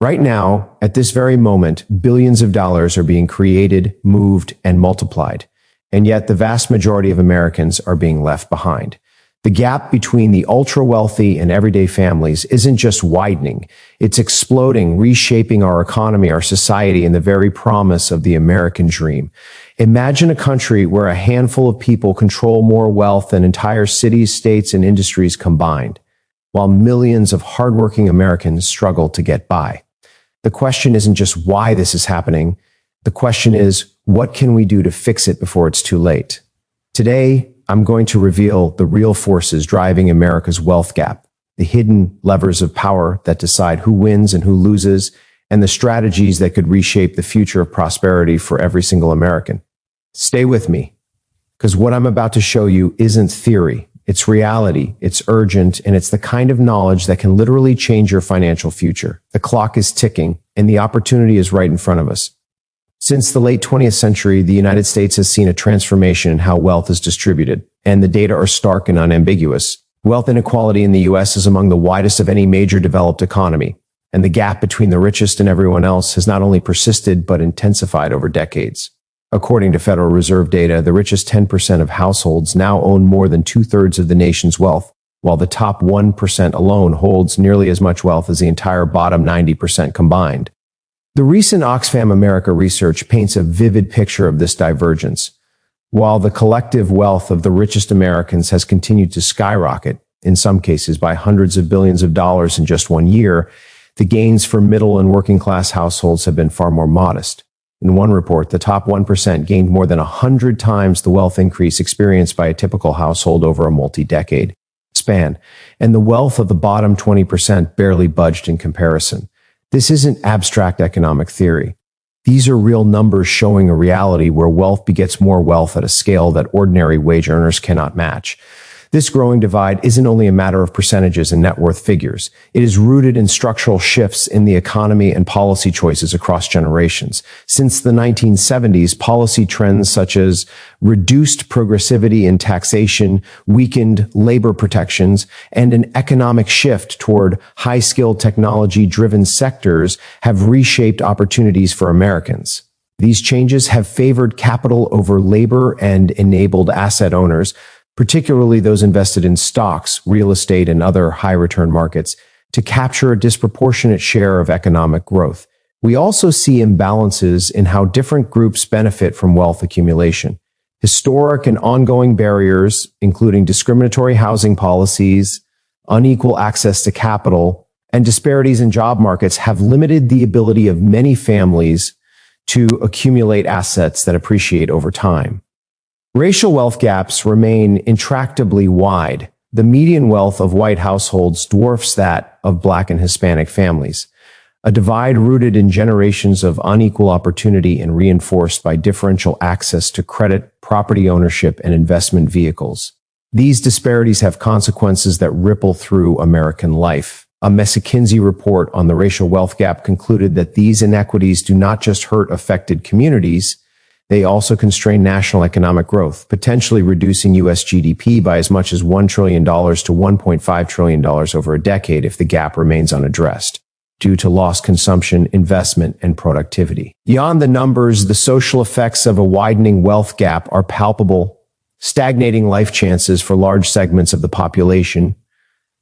Right now, at this very moment, billions of dollars are being created, moved, and multiplied. And yet the vast majority of Americans are being left behind. The gap between the ultra-wealthy and everyday families isn't just widening, it's exploding, reshaping our economy, our society, and the very promise of the American dream. Imagine a country where a handful of people control more wealth than entire cities, states, and industries combined, while millions of hardworking Americans struggle to get by. The question isn't just why this is happening. The question is, what can we do to fix it before it's too late? Today, I'm going to reveal the real forces driving America's wealth gap, the hidden levers of power that decide who wins and who loses, and the strategies that could reshape the future of prosperity for every single American. Stay with me, because what I'm about to show you isn't theory. It's reality, it's urgent, and it's the kind of knowledge that can literally change your financial future. The clock is ticking, and the opportunity is right in front of us. Since the late 20th century, the United States has seen a transformation in how wealth is distributed, and the data are stark and unambiguous. Wealth inequality in the U.S. is among the widest of any major developed economy, and the gap between the richest and everyone else has not only persisted but intensified over decades. According to Federal Reserve data, the richest 10% of households now own more than two-thirds of the nation's wealth, while the top 1% alone holds nearly as much wealth as the entire bottom 90% combined. The recent Oxfam America research paints a vivid picture of this divergence. While the collective wealth of the richest Americans has continued to skyrocket, in some cases by hundreds of billions of dollars in just 1 year, the gains for middle and working class households have been far more modest. In one report, the top 1% gained more than 100 times the wealth increase experienced by a typical household over a multi-decade span, and the wealth of the bottom 20% barely budged in comparison. This isn't abstract economic theory. These are real numbers showing a reality where wealth begets more wealth at a scale that ordinary wage earners cannot match. This growing divide isn't only a matter of percentages and net worth figures. It is rooted in structural shifts in the economy and policy choices across generations. Since the 1970s, policy trends such as reduced progressivity in taxation, weakened labor protections, and an economic shift toward high-skilled technology-driven sectors have reshaped opportunities for Americans. These changes have favored capital over labor and enabled asset owners, particularly those invested in stocks, real estate, and other high-return markets, to capture a disproportionate share of economic growth. We also see imbalances in how different groups benefit from wealth accumulation. Historic and ongoing barriers, including discriminatory housing policies, unequal access to capital, and disparities in job markets, have limited the ability of many families to accumulate assets that appreciate over time. Racial wealth gaps remain intractably wide. The median wealth of white households dwarfs that of Black and Hispanic families, a divide rooted in generations of unequal opportunity and reinforced by differential access to credit, property ownership, and investment vehicles. These disparities have consequences that ripple through American life. A McKinsey report on the racial wealth gap concluded that these inequities do not just hurt affected communities, they also constrain national economic growth, potentially reducing U.S. GDP by as much as $1 trillion to $1.5 trillion over a decade if the gap remains unaddressed, due to lost consumption, investment, and productivity. Beyond the numbers, the social effects of a widening wealth gap are palpable: stagnating life chances for large segments of the population,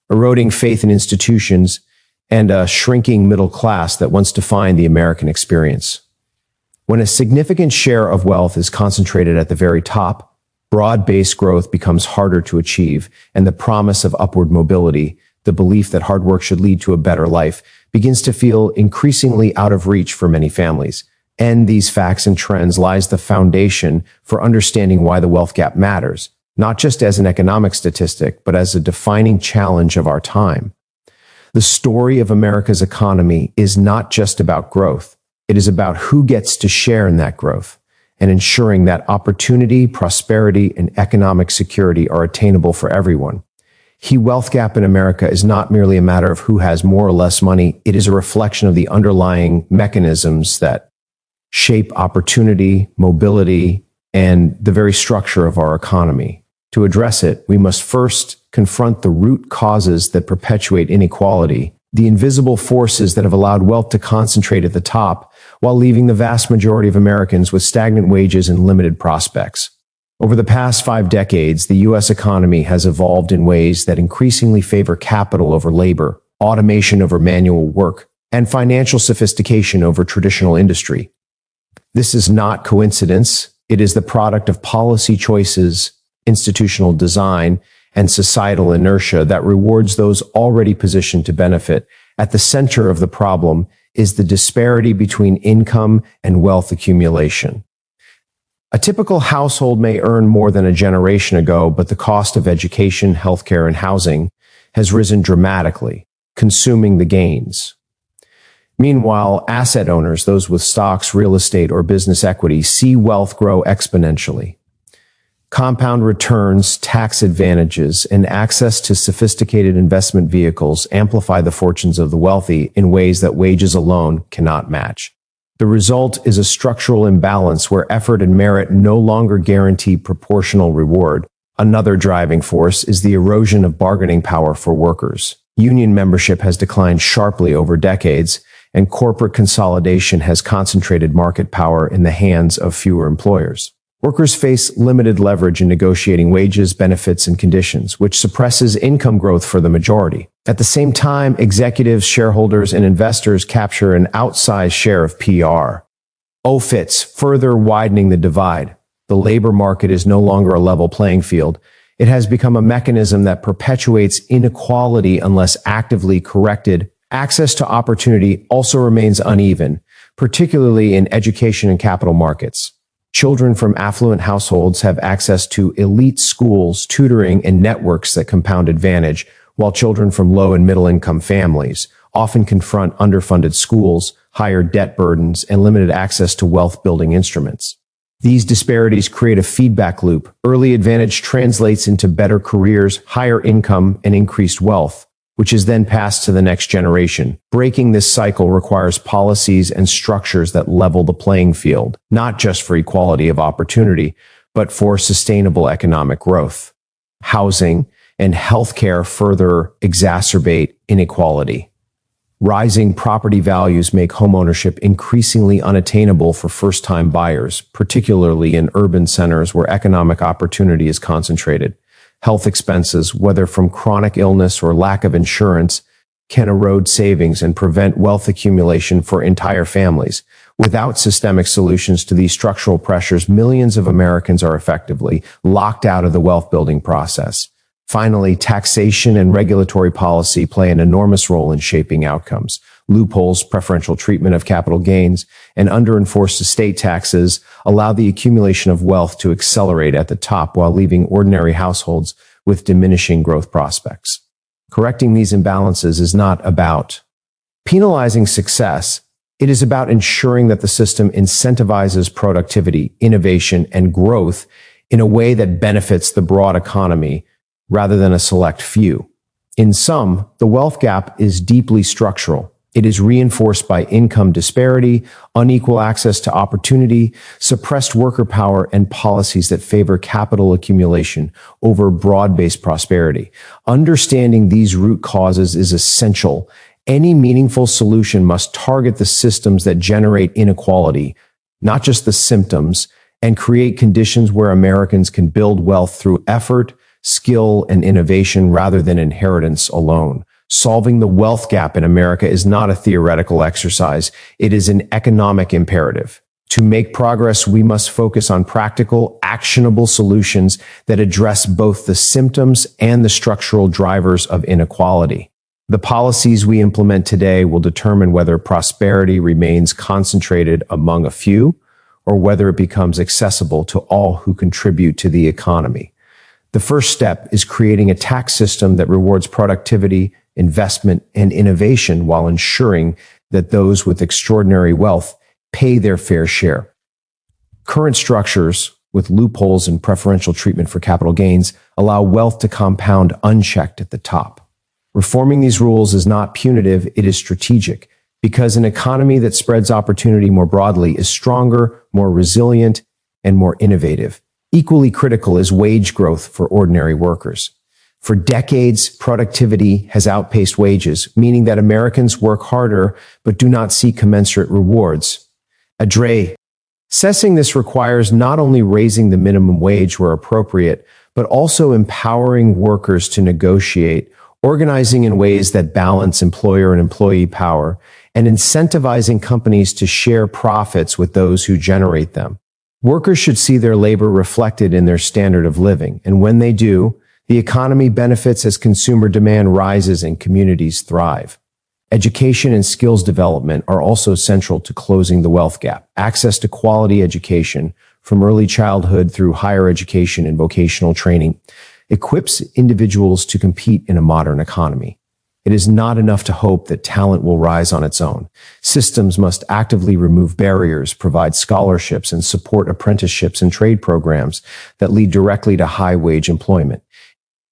eroding faith in institutions, and a shrinking middle class that once defined the American experience. When a significant share of wealth is concentrated at the very top, broad-based growth becomes harder to achieve, and the promise of upward mobility, the belief that hard work should lead to a better life, begins to feel increasingly out of reach for many families. In these facts and trends lies the foundation for understanding why the wealth gap matters, not just as an economic statistic, but as a defining challenge of our time. The story of America's economy is not just about growth. It is about who gets to share in that growth and ensuring that opportunity, prosperity, and economic security are attainable for everyone. The wealth gap in America is not merely a matter of who has more or less money. It is a reflection of the underlying mechanisms that shape opportunity, mobility, and the very structure of our economy. To address it, we must first confront the root causes that perpetuate inequality the invisible forces that have allowed wealth to concentrate at the top while leaving the vast majority of Americans with stagnant wages and limited prospects. Over the past 5 decades, the U.S. economy has evolved in ways that increasingly favor capital over labor, automation over manual work, and financial sophistication over traditional industry. This is not coincidence. It is the product of policy choices, institutional design, and societal inertia that rewards those already positioned to benefit. At the center of the problem is the disparity between income and wealth accumulation. A typical household may earn more than a generation ago, but the cost of education, healthcare, and housing has risen dramatically, consuming the gains. Meanwhile, asset owners, those with stocks, real estate, or business equity, see wealth grow exponentially. Compound returns, tax advantages, and access to sophisticated investment vehicles amplify the fortunes of the wealthy in ways that wages alone cannot match. The result is a structural imbalance where effort and merit no longer guarantee proportional reward. Another driving force is the erosion of bargaining power for workers. Union membership has declined sharply over decades, and corporate consolidation has concentrated market power in the hands of fewer employers. Workers face limited leverage in negotiating wages, benefits, and conditions, which suppresses income growth for the majority. At the same time, executives, shareholders, and investors capture an outsized share of PR. Fits, further widening the divide. The labor market is no longer a level playing field. It has become a mechanism that perpetuates inequality unless actively corrected. Access to opportunity also remains uneven, particularly in education and capital markets. Children from affluent households have access to elite schools, tutoring, and networks that compound advantage, while children from low and middle-income families often confront underfunded schools, higher debt burdens, and limited access to wealth-building instruments. These disparities create a feedback loop. Early advantage translates into better careers, higher income, and increased wealth, which is then passed to the next generation. Breaking this cycle requires policies and structures that level the playing field, not just for equality of opportunity, but for sustainable economic growth. Housing and healthcare further exacerbate inequality. Rising property values make homeownership increasingly unattainable for first-time buyers, particularly in urban centers where economic opportunity is concentrated. Health expenses, whether from chronic illness or lack of insurance, can erode savings and prevent wealth accumulation for entire families. Without systemic solutions to these structural pressures, millions of Americans are effectively locked out of the wealth-building process. Finally, taxation and regulatory policy play an enormous role in shaping outcomes. Loopholes, preferential treatment of capital gains, and under-enforced estate taxes allow the accumulation of wealth to accelerate at the top while leaving ordinary households with diminishing growth prospects. Correcting these imbalances is not about penalizing success. It is about ensuring that the system incentivizes productivity, innovation, and growth in a way that benefits the broad economy rather than a select few. In sum, the wealth gap is deeply structural. It is reinforced by income disparity, unequal access to opportunity, suppressed worker power, and policies that favor capital accumulation over broad-based prosperity. Understanding these root causes is essential. Any meaningful solution must target the systems that generate inequality, not just the symptoms, and create conditions where Americans can build wealth through effort, skill, and innovation rather than inheritance alone. Solving the wealth gap in America is not a theoretical exercise. It is an economic imperative. To make progress, we must focus on practical, actionable solutions that address both the symptoms and the structural drivers of inequality. The policies we implement today will determine whether prosperity remains concentrated among a few or whether it becomes accessible to all who contribute to the economy. The first step is creating a tax system that rewards productivity, investment, and innovation while ensuring that those with extraordinary wealth pay their fair share. Current structures, with loopholes and preferential treatment for capital gains, allow wealth to compound unchecked at the top. Reforming these rules is not punitive, it is strategic, because an economy that spreads opportunity more broadly is stronger, more resilient, and more innovative. Equally critical is wage growth for ordinary workers. For decades, productivity has outpaced wages, meaning that Americans work harder but do not see commensurate rewards. Assessing this requires not only raising the minimum wage where appropriate, but also empowering workers to negotiate, organizing in ways that balance employer and employee power, and incentivizing companies to share profits with those who generate them. Workers should see their labor reflected in their standard of living, and when they do, the economy benefits as consumer demand rises and communities thrive. Education and skills development are also central to closing the wealth gap. Access to quality education, from early childhood through higher education and vocational training, equips individuals to compete in a modern economy. It is not enough to hope that talent will rise on its own. Systems must actively remove barriers, provide scholarships, and support apprenticeships and trade programs that lead directly to high-wage employment.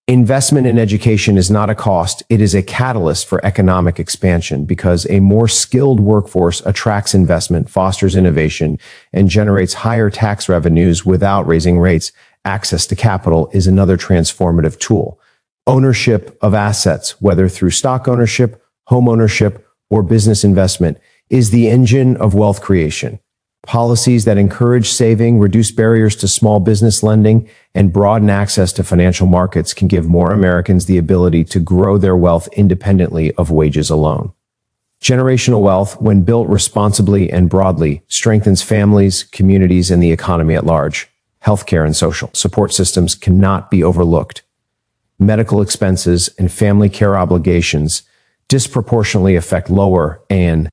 Investment in education is not a cost, it is a catalyst for economic expansion because a more skilled workforce attracts investment, fosters innovation, and generates higher tax revenues without raising rates. Access to capital is another transformative tool. Ownership of assets, whether through stock ownership, home ownership, or business investment, is the engine of wealth creation. Policies that encourage saving, reduce barriers to small business lending, and broaden access to financial markets can give more Americans the ability to grow their wealth independently of wages alone. Generational wealth, when built responsibly and broadly, strengthens families, communities, and the economy at large. Healthcare and social support systems cannot be overlooked. Medical expenses and family care obligations disproportionately affect lower and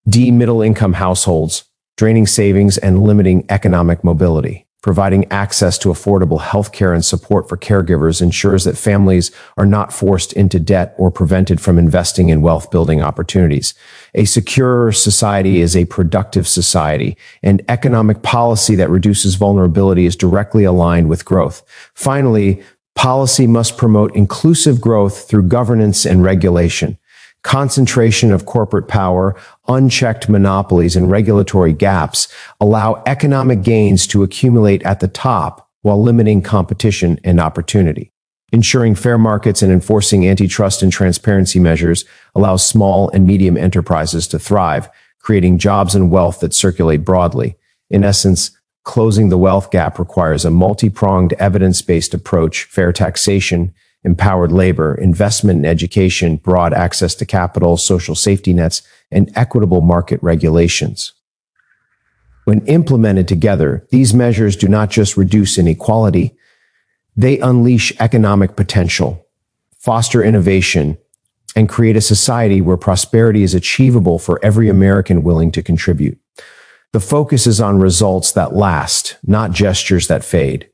middle-income households, draining savings and limiting economic mobility. Providing access to affordable health care and support for caregivers ensures that families are not forced into debt or prevented from investing in wealth-building opportunities. A secure society is a productive society, and economic policy that reduces vulnerability is directly aligned with growth. Finally, policy must promote inclusive growth through governance and regulation. Concentration of corporate power, unchecked monopolies, and regulatory gaps allow economic gains to accumulate at the top while limiting competition and opportunity. Ensuring fair markets and enforcing antitrust and transparency measures allows small and medium enterprises to thrive, creating jobs and wealth that circulate broadly. In essence, closing the wealth gap requires a multi-pronged, evidence-based approach: fair taxation, empowered labor, investment in education, broad access to capital, social safety nets, and equitable market regulations. When implemented together, these measures do not just reduce inequality, they unleash economic potential, foster innovation, and create a society where prosperity is achievable for every American willing to contribute. The focus is on results that last, not gestures that fade.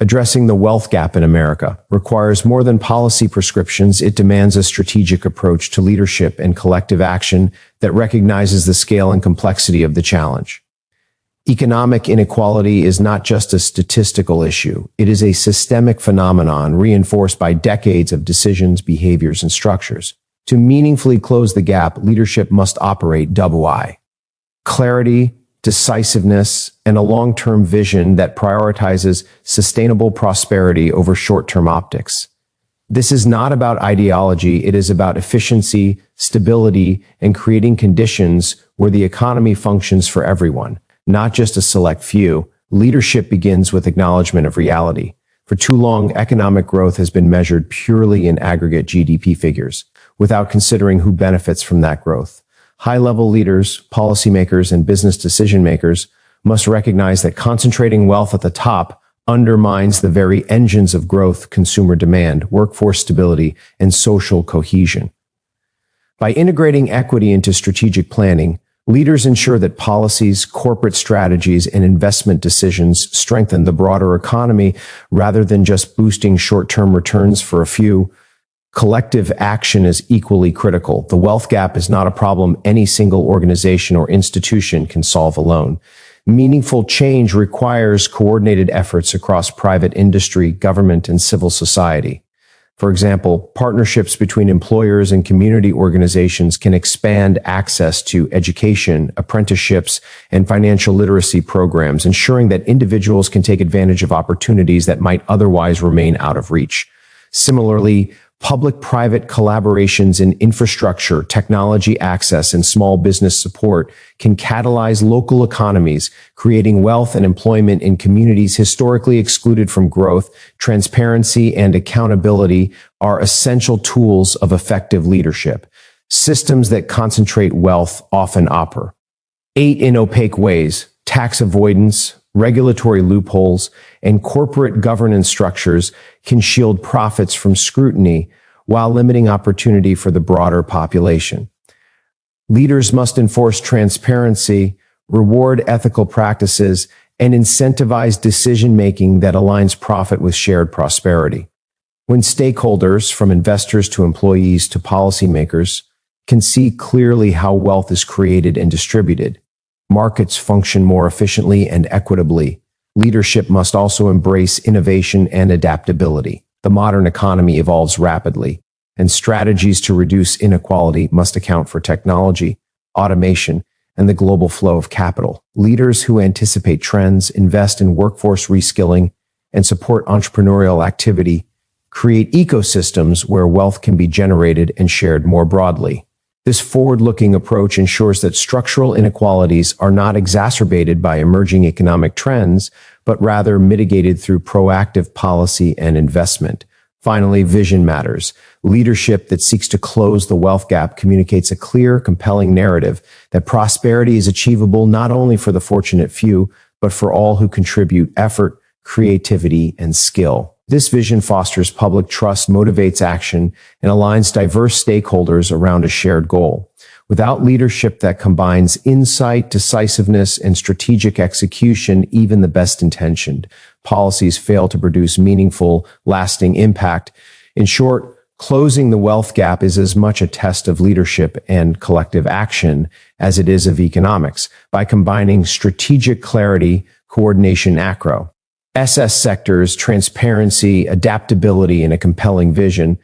Addressing the wealth gap in America requires more than policy prescriptions. It demands a strategic approach to leadership and collective action that recognizes the scale and complexity of the challenge. Economic inequality is not just a statistical issue. It is a systemic phenomenon reinforced by decades of decisions, behaviors, and structures. To meaningfully close the gap, leadership must operate clarity, decisiveness, and a long-term vision that prioritizes sustainable prosperity over short-term optics. This is not about ideology, it is about efficiency, stability, and creating conditions where the economy functions for everyone, not just a select few. Leadership begins with acknowledgement of reality. For too long, economic growth has been measured purely in aggregate GDP figures, without considering who benefits from that growth. High-level leaders, policymakers, and business decision-makers must recognize that concentrating wealth at the top undermines the very engines of growth: consumer demand, workforce stability, and social cohesion. By integrating equity into strategic planning, leaders ensure that policies, corporate strategies, and investment decisions strengthen the broader economy rather than just boosting short-term returns for a few. Collective action is equally critical. The wealth gap is not a problem any single organization or institution can solve alone. Meaningful change requires coordinated efforts across private industry, government, and civil society. For example, partnerships between employers and community organizations can expand access to education, apprenticeships, and financial literacy programs, ensuring that individuals can take advantage of opportunities that might otherwise remain out of reach. Similarly, public-private collaborations in infrastructure, technology access, and small business support can catalyze local economies, creating wealth and employment in communities historically excluded from growth. Transparency and accountability are essential tools of effective leadership. Systems that concentrate wealth often operate in opaque ways. Tax avoidance, regulatory loopholes, and corporate governance structures can shield profits from scrutiny while limiting opportunity for the broader population. Leaders must enforce transparency, reward ethical practices, and incentivize decision-making that aligns profit with shared prosperity. When stakeholders, from investors to employees to policymakers, can see clearly how wealth is created and distributed, markets function more efficiently and equitably. Leadership must also embrace innovation and adaptability. The modern economy evolves rapidly, and strategies to reduce inequality must account for technology, automation, and the global flow of capital. Leaders who anticipate trends, invest in workforce reskilling, and support entrepreneurial activity create ecosystems where wealth can be generated and shared more broadly. This forward-looking approach ensures that structural inequalities are not exacerbated by emerging economic trends, but rather mitigated through proactive policy and investment. Finally, vision matters. Leadership that seeks to close the wealth gap communicates a clear, compelling narrative that prosperity is achievable not only for the fortunate few, but for all who contribute effort, creativity, and skill. This vision fosters public trust, motivates action, and aligns diverse stakeholders around a shared goal. Without leadership that combines insight, decisiveness, and strategic execution, even the best-intentioned policies fail to produce meaningful, lasting impact. In short, closing the wealth gap is as much a test of leadership and collective action as it is of economics. By combining strategic clarity, coordination, acro, SS sectors, transparency, adaptability, and a compelling vision,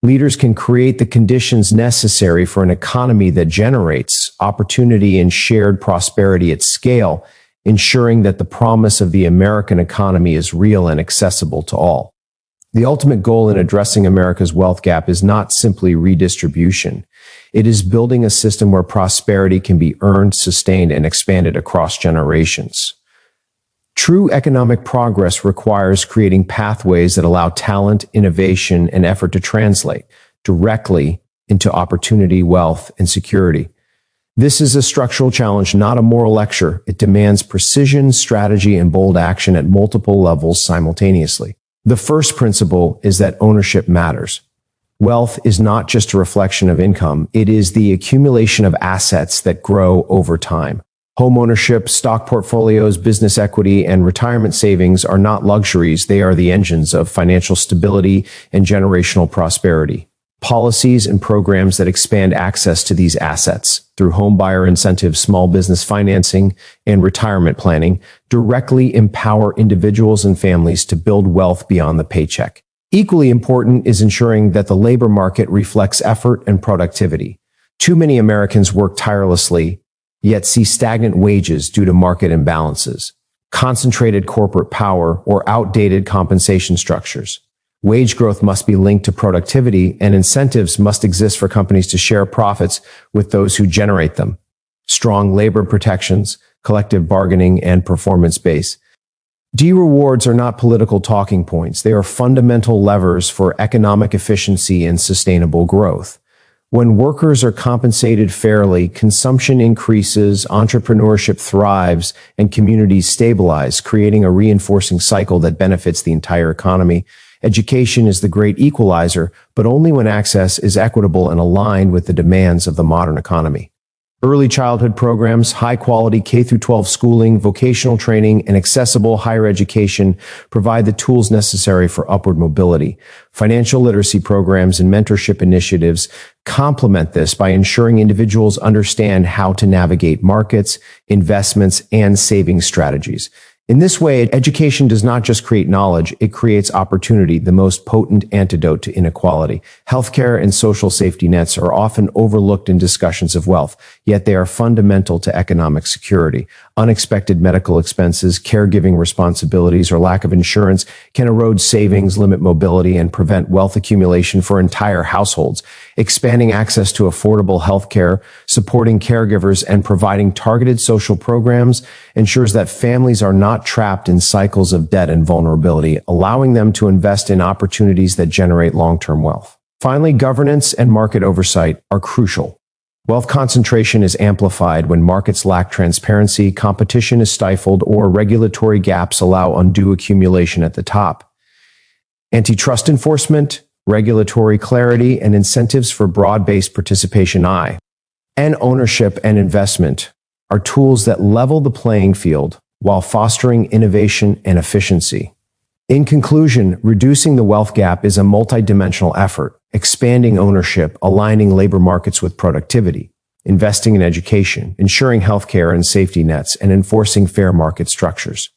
leaders can create the conditions necessary for an economy that generates opportunity and shared prosperity at scale, ensuring that the promise of the American economy is real and accessible to all. The ultimate goal in addressing America's wealth gap is not simply redistribution. It is building a system where prosperity can be earned, sustained, and expanded across generations. True economic progress requires creating pathways that allow talent, innovation, and effort to translate directly into opportunity, wealth, and security. This is a structural challenge, not a moral lecture. It demands precision, strategy, and bold action at multiple levels simultaneously. The first principle is that ownership matters. Wealth is not just a reflection of income. It is the accumulation of assets that grow over time. Home ownership, stock portfolios, business equity, and retirement savings are not luxuries. They are the engines of financial stability and generational prosperity. Policies and programs that expand access to these assets through homebuyer incentives, small business financing, and retirement planning directly empower individuals and families to build wealth beyond the paycheck. Equally important is ensuring that the labor market reflects effort and productivity. Too many Americans work tirelessly, yet see stagnant wages due to market imbalances, concentrated corporate power, or outdated compensation structures. Wage growth must be linked to productivity, and incentives must exist for companies to share profits with those who generate them. Strong labor protections, collective bargaining, and performance-based rewards are not political talking points. They are fundamental levers for economic efficiency and sustainable growth. When workers are compensated fairly, consumption increases, entrepreneurship thrives, and communities stabilize, creating a reinforcing cycle that benefits the entire economy. Education is the great equalizer, but only when access is equitable and aligned with the demands of the modern economy. Early childhood programs, high-quality K-12 schooling, vocational training, and accessible higher education provide the tools necessary for upward mobility. Financial literacy programs and mentorship initiatives complement this by ensuring individuals understand how to navigate markets, investments, and saving strategies. In this way, education does not just create knowledge, it creates opportunity, the most potent antidote to inequality. Healthcare and social safety nets are often overlooked in discussions of wealth, yet they are fundamental to economic security. Unexpected medical expenses, caregiving responsibilities, or lack of insurance can erode savings, limit mobility, and prevent wealth accumulation for entire households. Expanding access to affordable healthcare, supporting caregivers, and providing targeted social programs ensures that families are not trapped in cycles of debt and vulnerability, allowing them to invest in opportunities that generate long-term wealth. Finally, governance and market oversight are crucial. Wealth concentration is amplified when markets lack transparency, competition is stifled, or regulatory gaps allow undue accumulation at the top. Antitrust enforcement, regulatory clarity, and incentives for broad-based participation and ownership and investment are tools that level the playing field while fostering innovation and efficiency. In conclusion, reducing the wealth gap is a multidimensional effort, expanding ownership, aligning labor markets with productivity, investing in education, ensuring healthcare and safety nets, and enforcing fair market structures.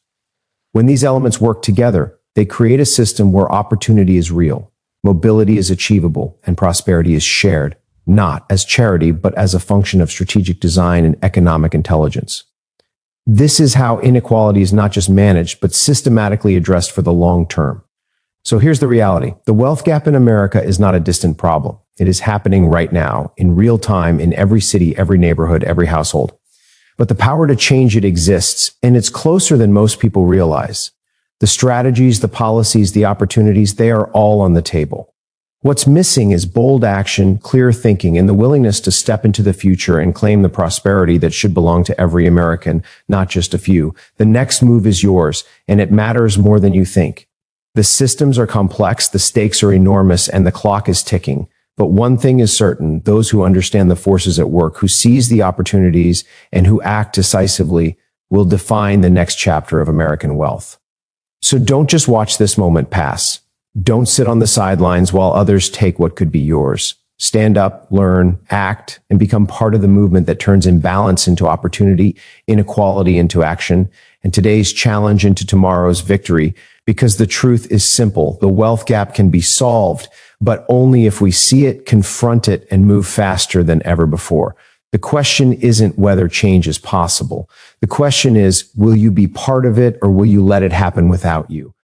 When these elements work together, they create a system where opportunity is real, mobility is achievable, and prosperity is shared, not as charity, but as a function of strategic design and economic intelligence. This is how inequality is not just managed, but systematically addressed for the long term. So here's the reality. The wealth gap in America is not a distant problem. It is happening right now, in real time, in every city, every neighborhood, every household. But the power to change it exists, and it's closer than most people realize. The strategies, the policies, the opportunities, they are all on the table. What's missing is bold action, clear thinking, and the willingness to step into the future and claim the prosperity that should belong to every American, not just a few. The next move is yours, and it matters more than you think. The systems are complex, the stakes are enormous, and the clock is ticking. But one thing is certain, those who understand the forces at work, who seize the opportunities, and who act decisively will define the next chapter of American wealth. So don't just watch this moment pass. Don't sit on the sidelines while others take what could be yours. Stand up, learn, act, and become part of the movement that turns imbalance into opportunity, inequality into action, and today's challenge into tomorrow's victory. Because the truth is simple. The wealth gap can be solved, but only if we see it, confront it, and move faster than ever before. The question isn't whether change is possible. The question is, will you be part of it, or will you let it happen without you?